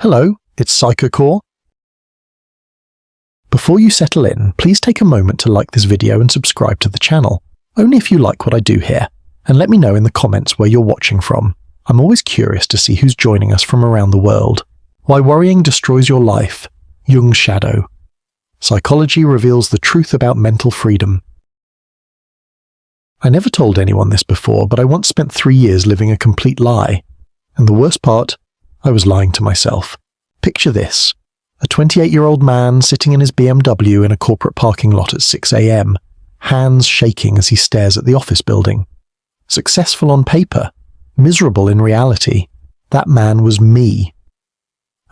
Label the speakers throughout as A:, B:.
A: Hello, it's PSYCHOCORE. Before you settle in, please take a moment to like this video and subscribe to the channel, only if you like what I do here, and let me know in the comments where you're watching from. I'm always curious to see who's joining us from around the world. Why worrying destroys your life. Jung's shadow. Psychology reveals the truth about mental freedom. I never told anyone this before, but I once spent 3 years living a complete lie. And the worst part, I was lying to myself. Picture this. A 28-year-old man sitting in his BMW in a corporate parking lot at 6 a.m., hands shaking as he stares at the office building. Successful on paper, miserable in reality. That man was me.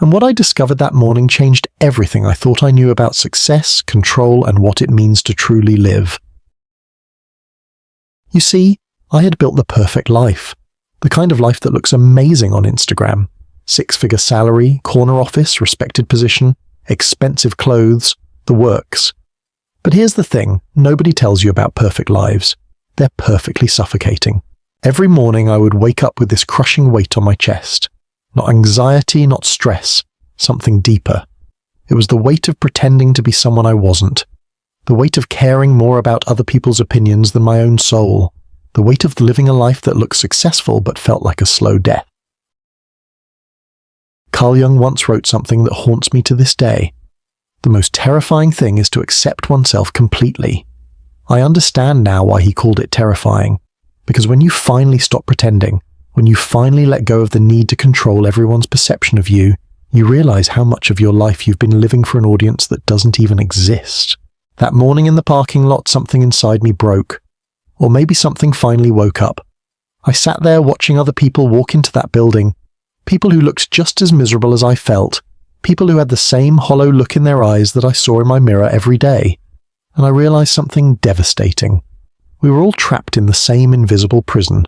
A: And what I discovered that morning changed everything I thought I knew about success, control, and what it means to truly live. You see, I had built the perfect life. The kind of life that looks amazing on Instagram. 6-figure salary, corner office, respected position, expensive clothes, the works. But here's the thing, nobody tells you about perfect lives. They're perfectly suffocating. Every morning I would wake up with this crushing weight on my chest. Not anxiety, not stress, something deeper. It was the weight of pretending to be someone I wasn't. The weight of caring more about other people's opinions than my own soul. The weight of living a life that looked successful but felt like a slow death. Carl Jung once wrote something that haunts me to this day. The most terrifying thing is to accept oneself completely. I understand now why he called it terrifying. Because when you finally stop pretending, when you finally let go of the need to control everyone's perception of you, you realize how much of your life you've been living for an audience that doesn't even exist. That morning in the parking lot, something inside me broke. Or maybe something finally woke up. I sat there watching other people walk into that building. People who looked just as miserable as I felt. People who had the same hollow look in their eyes that I saw in my mirror every day. And I realized something devastating. We were all trapped in the same invisible prison.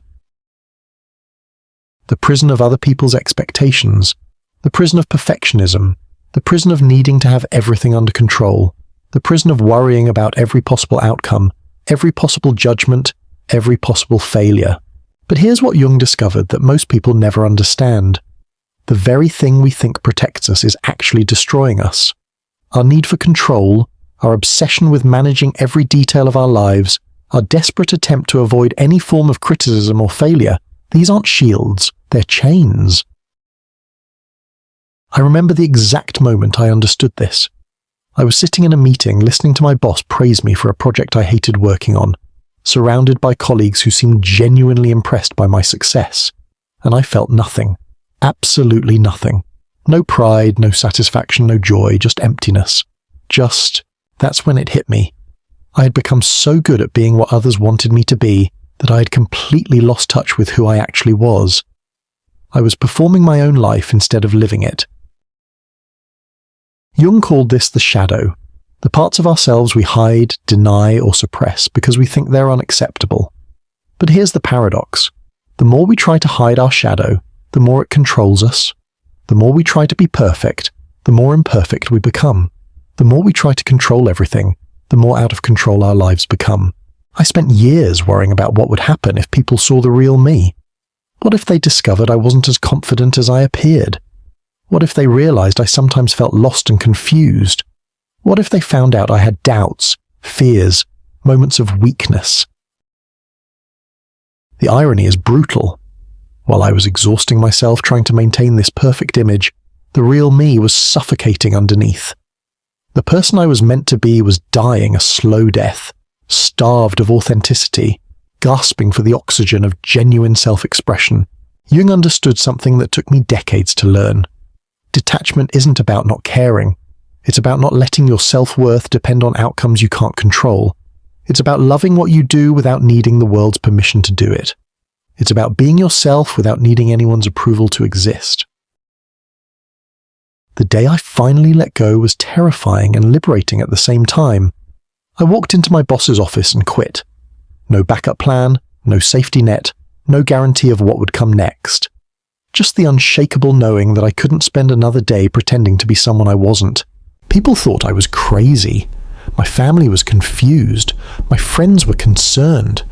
A: The prison of other people's expectations. The prison of perfectionism. The prison of needing to have everything under control. The prison of worrying about every possible outcome, every possible judgment, every possible failure. But here's what Jung discovered that most people never understand. The very thing we think protects us is actually destroying us. Our need for control, our obsession with managing every detail of our lives, our desperate attempt to avoid any form of criticism or failure, these aren't shields, they're chains. I remember the exact moment I understood this. I was sitting in a meeting listening to my boss praise me for a project I hated working on, surrounded by colleagues who seemed genuinely impressed by my success, and I felt nothing, absolutely nothing. No pride, no satisfaction, no joy, just emptiness. That's when it hit me. I had become so good at being what others wanted me to be that I had completely lost touch with who I actually was. I was performing my own life instead of living it. Jung called this the shadow, the parts of ourselves we hide, deny, or suppress because we think they're unacceptable. But here's the paradox. The more we try to hide our shadow, the more it controls us. The more we try to be perfect, the more imperfect we become. The more we try to control everything, the more out of control our lives become. I spent years worrying about what would happen if people saw the real me. What if they discovered I wasn't as confident as I appeared? What if they realized I sometimes felt lost and confused? What if they found out I had doubts, fears, moments of weakness? The irony is brutal. While I was exhausting myself trying to maintain this perfect image, the real me was suffocating underneath. The person I was meant to be was dying a slow death, starved of authenticity, gasping for the oxygen of genuine self-expression. Jung understood something that took me decades to learn. Detachment isn't about not caring. It's about not letting your self-worth depend on outcomes you can't control. It's about loving what you do without needing the world's permission to do it. It's about being yourself without needing anyone's approval to exist. The day I finally let go was terrifying and liberating at the same time. I walked into my boss's office and quit. No backup plan, no safety net, no guarantee of what would come next. Just the unshakable knowing that I couldn't spend another day pretending to be someone I wasn't. People thought I was crazy. My family was confused. My friends were concerned.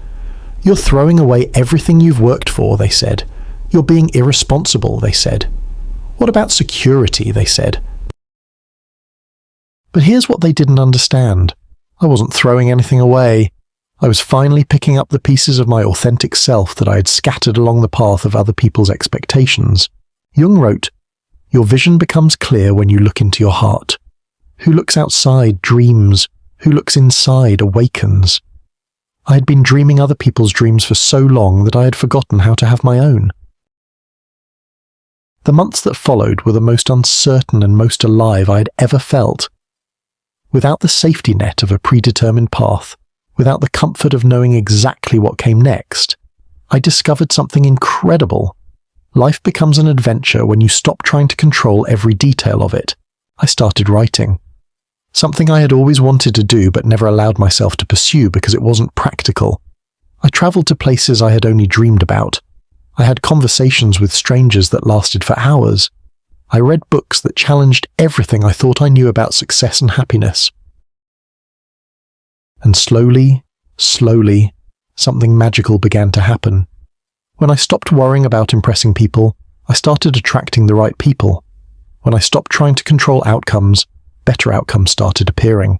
A: You're throwing away everything you've worked for, they said. You're being irresponsible, they said. What about security, they said. But here's what they didn't understand. I wasn't throwing anything away. I was finally picking up the pieces of my authentic self that I had scattered along the path of other people's expectations. Jung wrote, "Your vision becomes clear when you look into your heart. Who looks outside dreams. Who looks inside awakens." I had been dreaming other people's dreams for so long that I had forgotten how to have my own. The months that followed were the most uncertain and most alive I had ever felt. Without the safety net of a predetermined path, without the comfort of knowing exactly what came next, I discovered something incredible. Life becomes an adventure when you stop trying to control every detail of it. I started writing. Something I had always wanted to do but never allowed myself to pursue because it wasn't practical. I traveled to places I had only dreamed about. I had conversations with strangers that lasted for hours. I read books that challenged everything I thought I knew about success and happiness. And slowly, something magical began to happen. When I stopped worrying about impressing people, I started attracting the right people. When I stopped trying to control outcomes, better outcomes started appearing.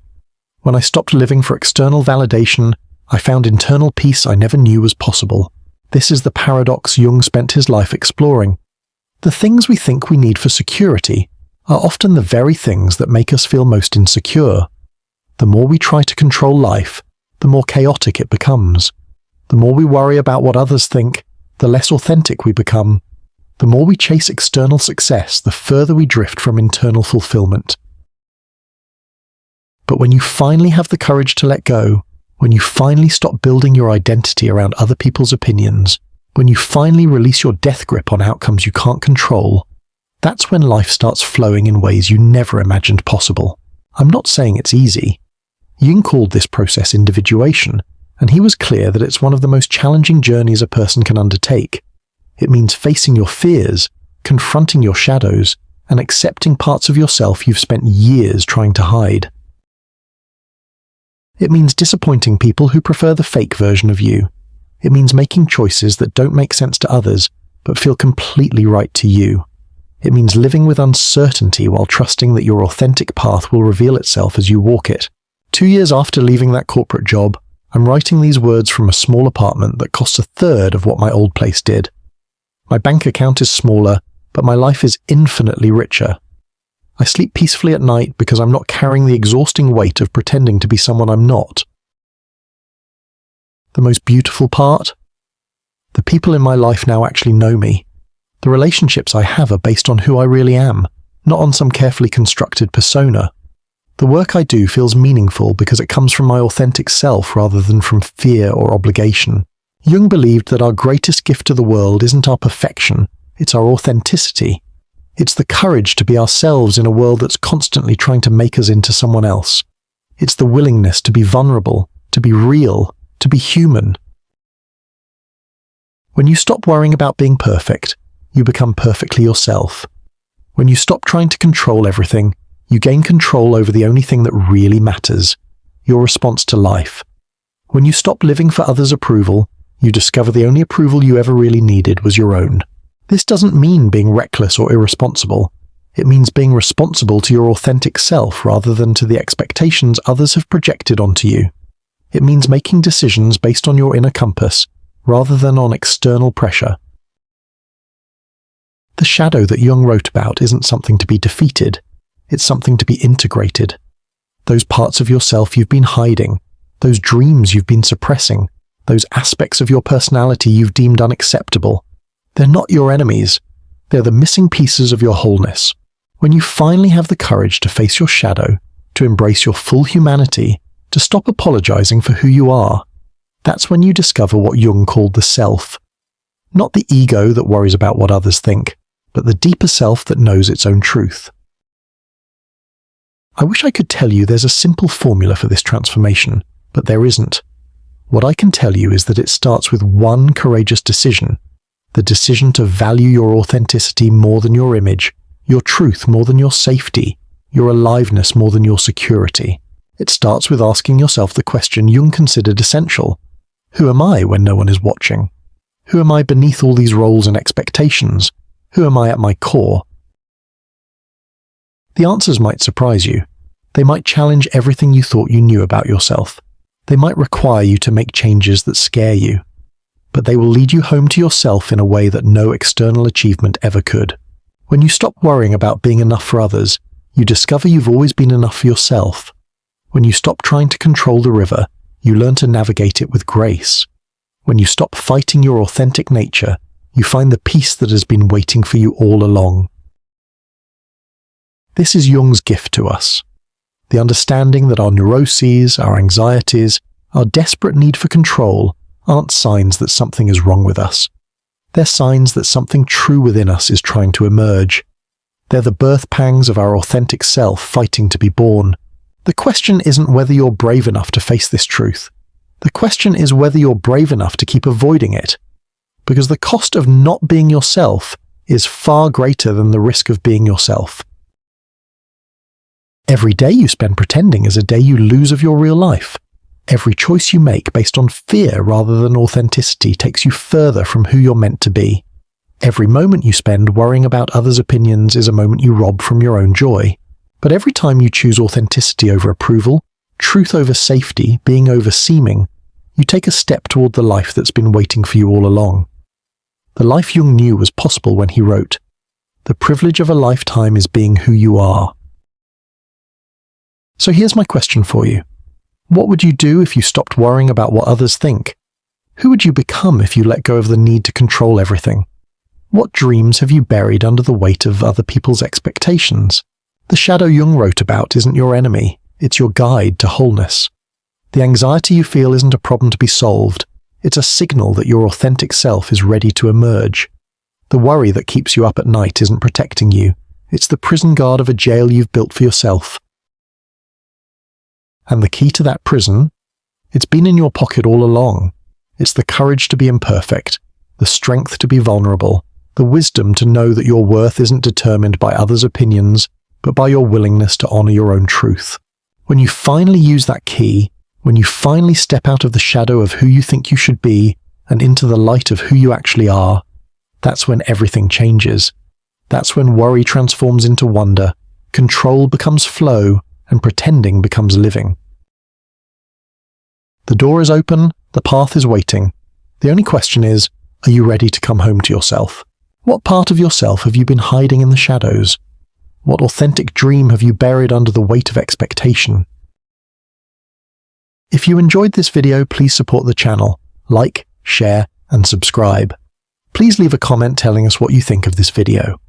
A: When I stopped living for external validation, I found internal peace I never knew was possible. This is the paradox Jung spent his life exploring. The things we think we need for security are often the very things that make us feel most insecure. The more we try to control life, the more chaotic it becomes. The more we worry about what others think, the less authentic we become. The more we chase external success, the further we drift from internal fulfillment. But when you finally have the courage to let go, when you finally stop building your identity around other people's opinions, when you finally release your death grip on outcomes you can't control, that's when life starts flowing in ways you never imagined possible. I'm not saying it's easy. Jung called this process individuation, and he was clear that it's one of the most challenging journeys a person can undertake. It means facing your fears, confronting your shadows, and accepting parts of yourself you've spent years trying to hide. It means disappointing people who prefer the fake version of you. It means making choices that don't make sense to others, but feel completely right to you. It means living with uncertainty while trusting that your authentic path will reveal itself as you walk it. 2 years after leaving that corporate job, I'm writing these words from a small apartment that costs a third of what my old place did. My bank account is smaller, but my life is infinitely richer. I sleep peacefully at night because I'm not carrying the exhausting weight of pretending to be someone I'm not. The most beautiful part? The people in my life now actually know me. The relationships I have are based on who I really am, not on some carefully constructed persona. The work I do feels meaningful because it comes from my authentic self rather than from fear or obligation. Jung believed that our greatest gift to the world isn't our perfection, it's our authenticity. It's the courage to be ourselves in a world that's constantly trying to make us into someone else. It's the willingness to be vulnerable, to be real, to be human. When you stop worrying about being perfect, you become perfectly yourself. When you stop trying to control everything, you gain control over the only thing that really matters, your response to life. When you stop living for others' approval, you discover the only approval you ever really needed was your own. This doesn't mean being reckless or irresponsible. It means being responsible to your authentic self rather than to the expectations others have projected onto you. It means making decisions based on your inner compass rather than on external pressure. The shadow that Jung wrote about isn't something to be defeated. It's something to be integrated. Those parts of yourself you've been hiding, those dreams you've been suppressing, those aspects of your personality you've deemed unacceptable, they're not your enemies. They're the missing pieces of your wholeness. When you finally have the courage to face your shadow, to embrace your full humanity, to stop apologizing for who you are, that's when you discover what Jung called the self. Not the ego that worries about what others think, but the deeper self that knows its own truth. I wish I could tell you there's a simple formula for this transformation, but there isn't. What I can tell you is that it starts with one courageous decision. The decision to value your authenticity more than your image, your truth more than your safety, your aliveness more than your security. It starts with asking yourself the question Jung considered essential. Who am I when no one is watching? Who am I beneath all these roles and expectations? Who am I at my core? The answers might surprise you. They might challenge everything you thought you knew about yourself. They might require you to make changes that scare you. But they will lead you home to yourself in a way that no external achievement ever could. When you stop worrying about being enough for others, you discover you've always been enough for yourself. When you stop trying to control the river, you learn to navigate it with grace. When you stop fighting your authentic nature, you find the peace that has been waiting for you all along. This is Jung's gift to us. The understanding that our neuroses, our anxieties, our desperate need for control aren't signs that something is wrong with us. They're signs that something true within us is trying to emerge. They're the birth pangs of our authentic self fighting to be born. The question isn't whether you're brave enough to face this truth. The question is whether you're brave enough to keep avoiding it. Because the cost of not being yourself is far greater than the risk of being yourself. Every day you spend pretending is a day you lose of your real life. Every choice you make based on fear rather than authenticity takes you further from who you're meant to be. Every moment you spend worrying about others' opinions is a moment you rob from your own joy. But every time you choose authenticity over approval, truth over safety, being over seeming, you take a step toward the life that's been waiting for you all along. The life Jung knew was possible when he wrote, "The privilege of a lifetime is being who you are." So here's my question for you. What would you do if you stopped worrying about what others think? Who would you become if you let go of the need to control everything? What dreams have you buried under the weight of other people's expectations? The shadow Jung wrote about isn't your enemy, it's your guide to wholeness. The anxiety you feel isn't a problem to be solved, it's a signal that your authentic self is ready to emerge. The worry that keeps you up at night isn't protecting you, it's the prison guard of a jail you've built for yourself. And the key to that prison? It's been in your pocket all along. It's the courage to be imperfect, the strength to be vulnerable, the wisdom to know that your worth isn't determined by others' opinions, but by your willingness to honor your own truth. When you finally use that key, when you finally step out of the shadow of who you think you should be and into the light of who you actually are, that's when everything changes. That's when worry transforms into wonder, control becomes flow, and pretending becomes living. The door is open, the path is waiting. The only question is, are you ready to come home to yourself? What part of yourself have you been hiding in the shadows? What authentic dream have you buried under the weight of expectation? If you enjoyed this video, please support the channel, like, share, and subscribe. Please leave a comment telling us what you think of this video.